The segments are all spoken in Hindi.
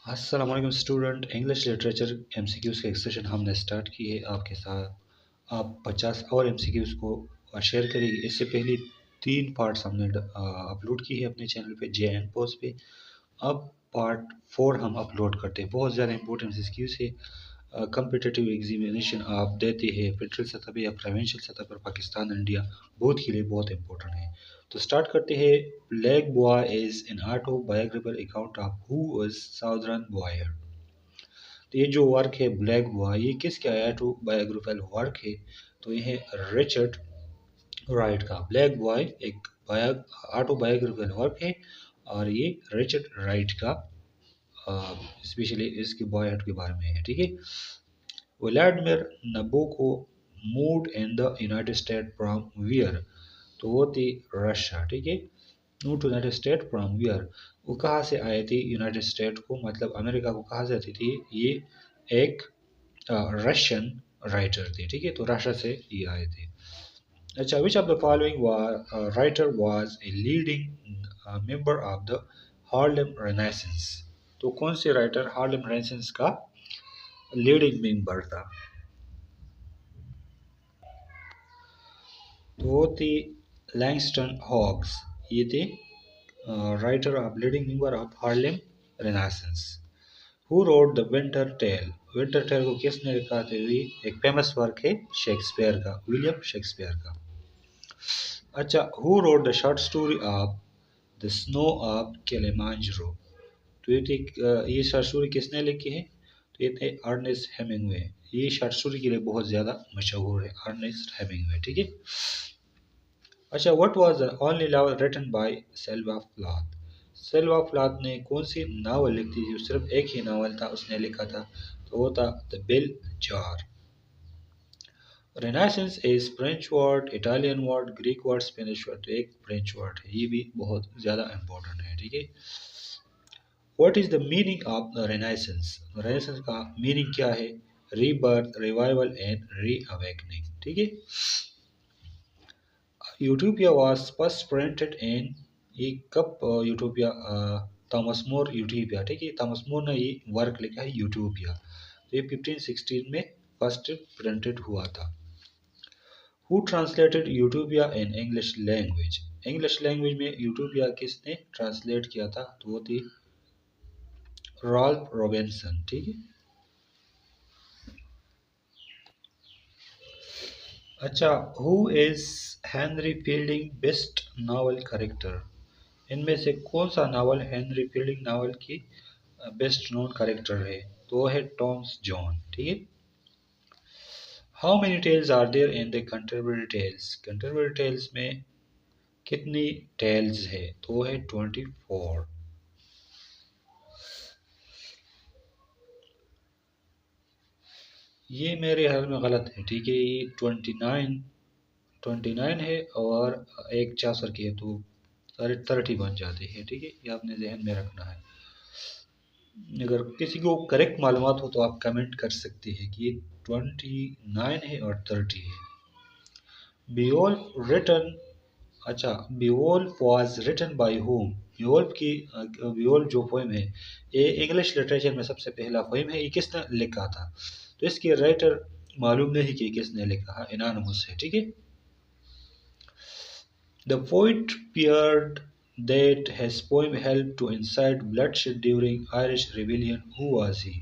अस्सलाम वालेकुम स्टूडेंट। इंग्लिश लिटरेचर एमसीक्यूज़ का एक सेशन हमने स्टार्ट की है आपके साथ। आप 50 और एमसीक्यूज़ को शेयर करिए। इससे पहले 3 पार्ट्स हमने अपलोड की है अपने चैनल पे JN पोस्ट पे। अब पार्ट 4 हम अपलोड करते हैं। बहुत ज़्यादा इंपॉर्टेंट एमसीक्यूज़ है। कम्पिटिटिव एग्जामिनेशन आप देते हैं फेडरल सतह पे या प्रोविंशियल सतह पर, पाकिस्तान इंडिया बोथ के लिए बहुत इंपॉर्टेंट है। तो स्टार्ट करते हैं। Black boy is an autobiographical account of who was southern boyer. तो ये जो वर्क है ब्लैक बॉय, ये किसका ऑटोबायोग्राफिकल वर्क है? तो ये है रिचर्ड राइट का। ब्लैक बॉय एक ऑटोबायोग्राफिकल वर्क है और ये रिचर्ड राइट का स्पेशली इसके बॉयहट के बारे में है। ठीक है। Vladimir Nabokov moved in the United State from where? तो वो थी रशिया। ठीक है। Move to United State from where, वो कहाँ से आए थे यूनाइटेड स्टेट को, मतलब अमेरिका को कहाँ से आती थी? ये एक रशियन राइटर थे। ठीक है। तो रशिया से ये आए थे। अच्छा, which of the following writer was a leading member of the Harlem Renaissance? तो कौन से राइटर हार्लेम रेनेसेंस का लीडिंग मेंबर था? तो वो थी लैंगस्टन हॉग्स। ये थे writer of leading member of Harlem Renaissance. Who wrote the Winter Tale? Winter Tale को किसने लिखा था? ये एक फेमस वर्क है शेक्सपियर का, विलियम शेक्सपियर का। अच्छा, who wrote the short story of the snow of Kilimanjaro? तो ये शॉर्ट स्टोरी किसने लिखी है? तो ये थे अर्नेस्ट हेमिंगवे। ये शॉर्ट स्टोरी के लिए बहुत ज़्यादा मशहूर है, अर्नेस्ट हेमिंगवे। ठीक है। अच्छा, what was the only novel written by Sylvia Plath? Sylvia Plath ने कौन सी नावल लिखी थी? जो सिर्फ एक ही नावल था उसने लिखा था, तो वो था the Bell Jar. Renaissance is French word, Italian word, Greek word, Spanish word? तो एक फ्रेंच वर्ड है, ये भी बहुत ज़्यादा इंपॉर्टेंट है। ठीक है। What is the meaning of Renaissance? Renaissance का मीनिंग क्या है? Rebirth, revival and re awakening. ठीक है। Utopia was first printed in, ये कब यूटोपिया? Thomas More utopia. ठीक है। थॉमस मोर ने ये वर्क लिखा है यूटोपिया। तो ये 1516 में फर्स्ट प्रिंटेड हुआ था। Who translated utopia in English language? English language में यूटोपिया किसने ट्रांसलेट किया था? तो वो थी रॉल्फ रॉबिन्सन। ठीक है। अच्छा, who is Henry Fielding best novel character? इनमें से कौन सा नावल हेनरी फील्डिंग नावल की बेस्ट नोन कैरेक्टर है? तो वो है टॉम्स जॉन। ठीक है। How many tales are there in the contemporary tales? Contemporary tales में कितनी टेल्स है? तो वो है 24। ये मेरे ख्याल में गलत है। ठीक है। ये 29 है और एक 4 की है, तो सारे 30 बन जाते हैं। ठीक है। ये आपने जहन में रखना है। अगर किसी को करेक्ट मालूमात हो तो आप कमेंट कर सकते हैं कि ये 29 है और 30 है। बियोल्फ रिटन, अच्छा, Beowulf was written by whom? Beowulf की बियोल्फ जो पोएम है, ये इंग्लिश लिटरेचर में सबसे पहला पोएम है। ये किसने लिखा था? तो इसके राइटर मालूम नहीं कि किसने लिखा है, एनानिमस है। ठीक है। The poet feared that his poem helped to incite bloodshed during Irish Rebellion. Who was he?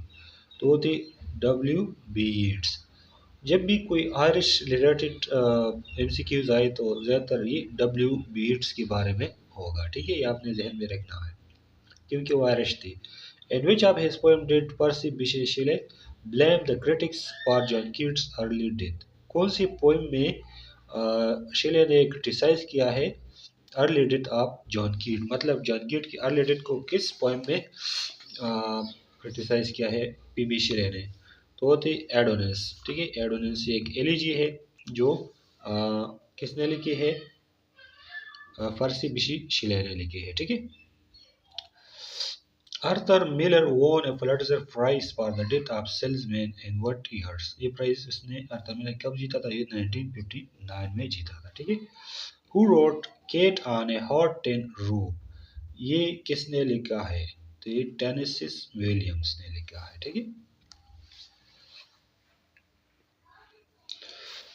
तो वो थे W.B. Yeats। जब भी कोई आयरिश रिलेटेड एमसीक्यूज आए तो ज़्यादातर ये W.B. Yeats के बारे में होगा। ठीक है। ये आपने जहन में रखना है क्योंकि वो आयरिश थी। In which of his poem did Percy Bysshe Shelley blame the critics for John Keats' early death? कौन सी पोइम में शेले ने क्रिटिसाइज किया है अर्ली डेथ ऑफ जॉन कीट? मतलब जॉन कीट की अर्ली डेथ को किस पोइम में क्रिटिसाइज किया है पीबी शेले ने? तो वो थी एडोनिस। ठीक है। एडोनिस एक एलिजी है जो किसने लिखी है? पर्सी बिशी शेले ने लिखी है। ठीक है। Arthur Miller won a Pulitzer Prize for the Death of Salesman in what years? ये प्राइज इसने आर्थर मिलर कब जीता था? ये 1959 में जीता था। ठीक है। Who wrote Cat on a Hot Tin Roof? ये किसने लिखा है? तो ये टेनेसी विलियम्स ने लिखा है। ठीक है।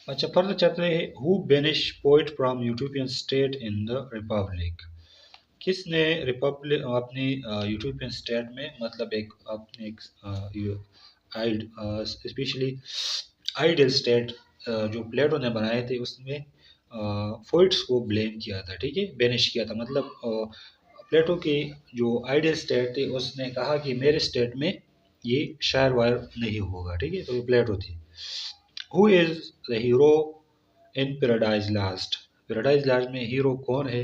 अच्छा, फर्दर चलते हैं। Who banished poets from utopian state in the republic? किसने रिपब्लिक अपनी यूटोपियन स्टेट में, मतलब एक अपने स्पेशली आइडियल स्टेट जो प्लेटो ने बनाए थे उसमें फोइट्स को ब्लेम किया था। ठीक है, बेनिश किया था, मतलब प्लेटो की जो आइडियल स्टेट थी उसने कहा कि मेरे स्टेट में ये शायर वायर नहीं होगा। ठीक है, तो ये प्लेटो थी। Who is the hero in paradise lost? Paradise lost में हीरो कौन है?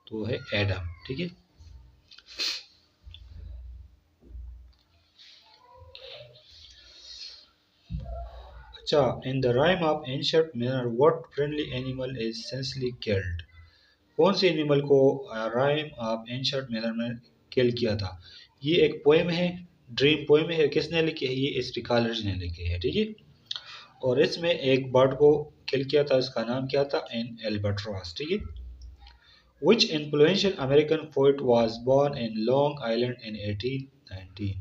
तो है एडम। ठीक है। अच्छा, in the rhyme of ancient mariner what friendly animal is senselessly killed? कौन से एनिमल को राइम ऑफ एंशिएंट मैनर में किल किया था? ये एक पोएम है, ड्रीम पोएम है। किसने लिखी है? ये एस टी कॉलर्स ने लिखी है। ठीक है। और इसमें एक बर्ड को किल किया था, उसका नाम क्या था? इन एल्बाट्रॉस। ठीक है। Which influential American poet was born in Long Island in 1819?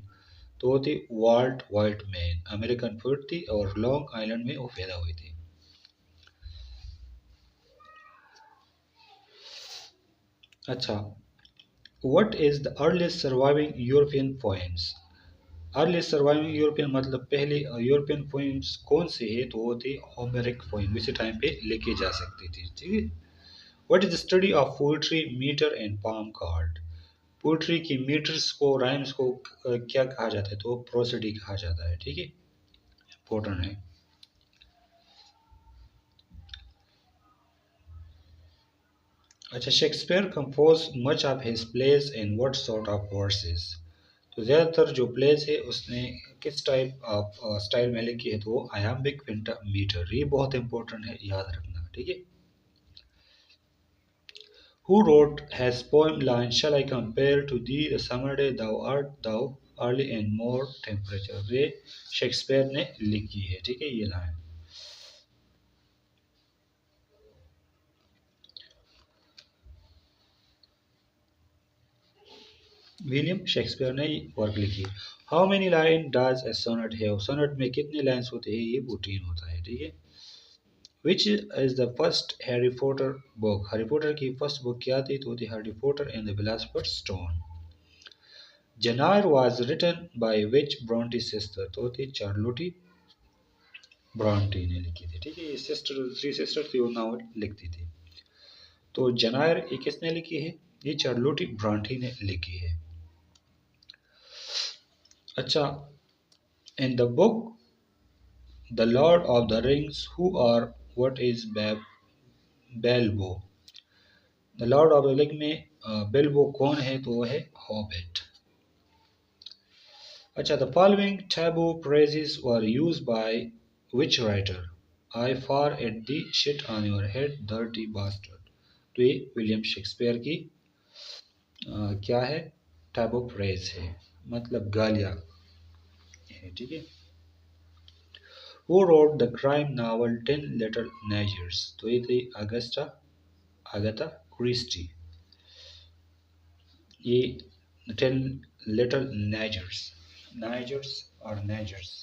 तो थी वॉल्ट व्हाइटमैन, अमेरिकन पोइट थी और लॉन्ग आइलैंड में वो पैदा हुई थी। अच्छा, what is the earliest surviving European poems? Earliest surviving European मतलब पहली यूरोपियन पोएम्स कौन सी है? तो वो थी होमेरिक पोएम, इसी टाइम पे लिखी जा सकती थी। ठीक है। What is the study of poetry meter and palm called? Poetry की मीटर्स को, राइम्स को क्या कहा जाता है? तो प्रोसिडी कहा जाता है। ठीक है, इम्पोर्टेंट है। अच्छा, Shakespeare compose much of his place in what sort of versus? तो ज़्यादातर जो प्लेस है उसने किस टाइप ऑफ स्टाइल में लिखी है? तो वो आयाम्बिक मीटर। ये बहुत इंपॉर्टेंट है, याद रखना। ठीक है। Who wrote his poem line, Shall I compare to thee the summer day, thou early and more temperature? ये शेक्सपियर ने लिखी है। ठीक है, ये लाइन। विलियम शेक्सपियर ने वर्क लिखी। How many line does a sonnet have? Sonnet में कितने लाइन्स होते हैं? ये 14 होता है। ठीक है। Which is the first Harry Potter book? Harry Potter की फर्स्ट बुक क्या थी? तो थी Harry Potter and the philosopher's stone. Jane Eyre was written by which Bronte sister? तो थी चार्लोटी ब्रॉन्टी ने लिखी थी। ठीक है, ये सिस्टर, थ्री सिस्टर थी, वो नावल लिखती थी। तो जेनायर ये किसने लिखी है? ये चार्लोटी ब्रॉन्टी ने लिखी है। अच्छा, in the book the lord of the rings who are what is Bilbo? The lord of the ring में बेल्बो कौन है? तो वो है हॉबिट। अच्छा, the following taboo phrases were used by which writer? I fart at thee shit on your head dirty bastard. तो ये विलियम शेक्सपियर की क्या है? टैबू फ्रेज है, मतलब गालियाँ है। ठीक है। Who wrote the crime novel 10 Little Nigers? तो ये थी अगाथा क्रिस्टी। ये 10 Little Nigers और Nigers,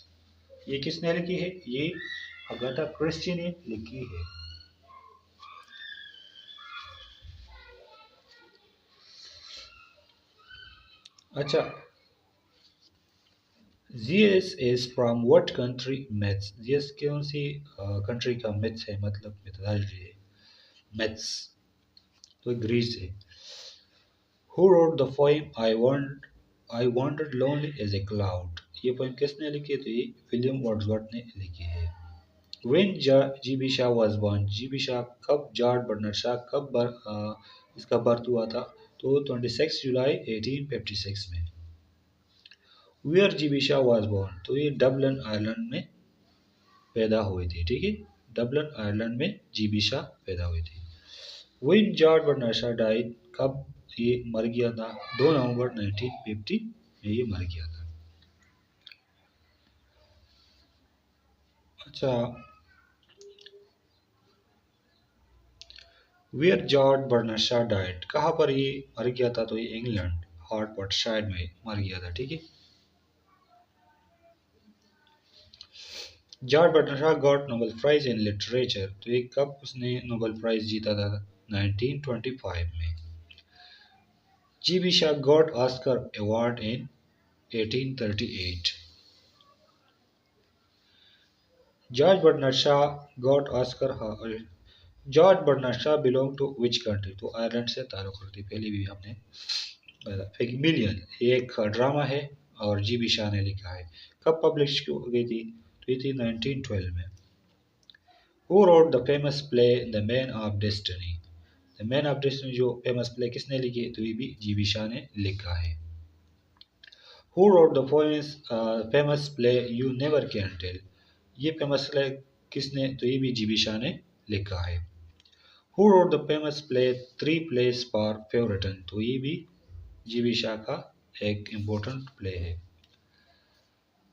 ये किसने लिखी है? ये अगाथा क्रिस्टी ने लिखी है। अच्छा, GS is from what country maths? GS कौन सी कंट्री का मैथ्स है, मतलब मेथोडोलॉजी है मैथ्स? तो ग्रीस है। Who wrote the poem I wandered lonely as a cloud? ये पोएम किसने लिखी थी? विलियम वर्ड्सवर्थ ने लिखी है। When GB Shah was born? GB Shah कब, जॉर्ज बर्नार्ड शाह कब इसका बर्थ हुआ था? तो 26 जुलाई 1856 में। Where GB Shah was born? तो ये डबलिन आयरलैंड में पैदा हुई थी। ठीक है, डबलिन आयरलैंड में GB शाह पैदा हुई थी। When George Bernard Shaw died? कब ये मर गया था? 2 नवंबर 1950 में ये मर गया था। अच्छा, where George Bernard Shaw died? कहाँ पर ये मर गया था? तो ये इंग्लैंड, हॉर्टफोर्डशायर में मर गया था। ठीक है। George Bertrand Shaw got Nobel prize in literature, तो ये कब उसने नोबेल प्राइज जीता था? 1925 में। G B. Shaw got Oscar award in 1838। George Bertrand Shaw got Oscar. George Bertrand Shaw belong to which country, तो आयरलैंड से ताल्लुक रखती। पहले भी हमने पिग्मलियन एक ड्रामा है और जी.बी. शाह ने लिखा है। कब पब्लिश हो गई थी? तो ये थी 1912 में। Who wrote the famous play The Man of Destiny? The Man of Destiny जो फेमस प्ले किसने लिखी? तो ये भी जी.बी. शाह ने लिखा है। Who wrote the famous play You Never Can Tell? ये फेमस प्ले किसने? तो ये भी जी.बी. शाह ने लिखा है। Who wrote the famous play Three Plays for Favourite? तो ये भी जी.बी. शाह का एक इम्पोर्टेंट प्ले है।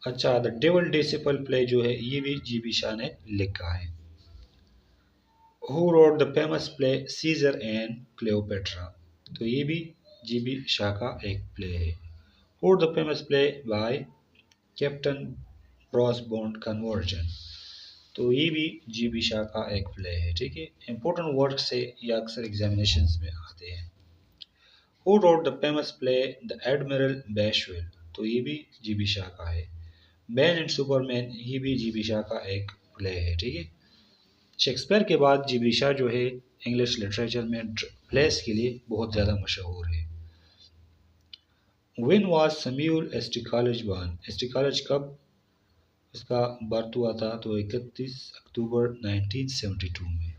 अच्छा, द डेविल डिसिपल प्ले जो है ये भी जी.बी. शाह ने लिखा है। Who wrote the famous play Caesar and Cleopatra? तो ये भी जी.बी. शाह का एक प्ले है। Who wrote the famous play by Captain Bronzebond Conversion? तो ये भी जी.बी. शाह का एक प्ले है। ठीक है। इंपॉर्टेंट वर्क से ये अक्सर एग्जामिनेशंस में आते हैं। Who wrote the famous play The Admiral Bashwell? तो ये भी जी.बी. शाह का है। मैन एंड सुपरमैन ये भी जी.बी. शाह का एक प्ले है। ठीक है। शेक्सपियर के बाद जी.बी. शाह जो है इंग्लिश लिटरेचर में प्लेस के लिए बहुत ज़्यादा मशहूर है। When was Samuel S.T. Coleridge born? S.T. Coleridge कब इसका बर्थ हुआ था? तो 31 अक्टूबर 1972 में।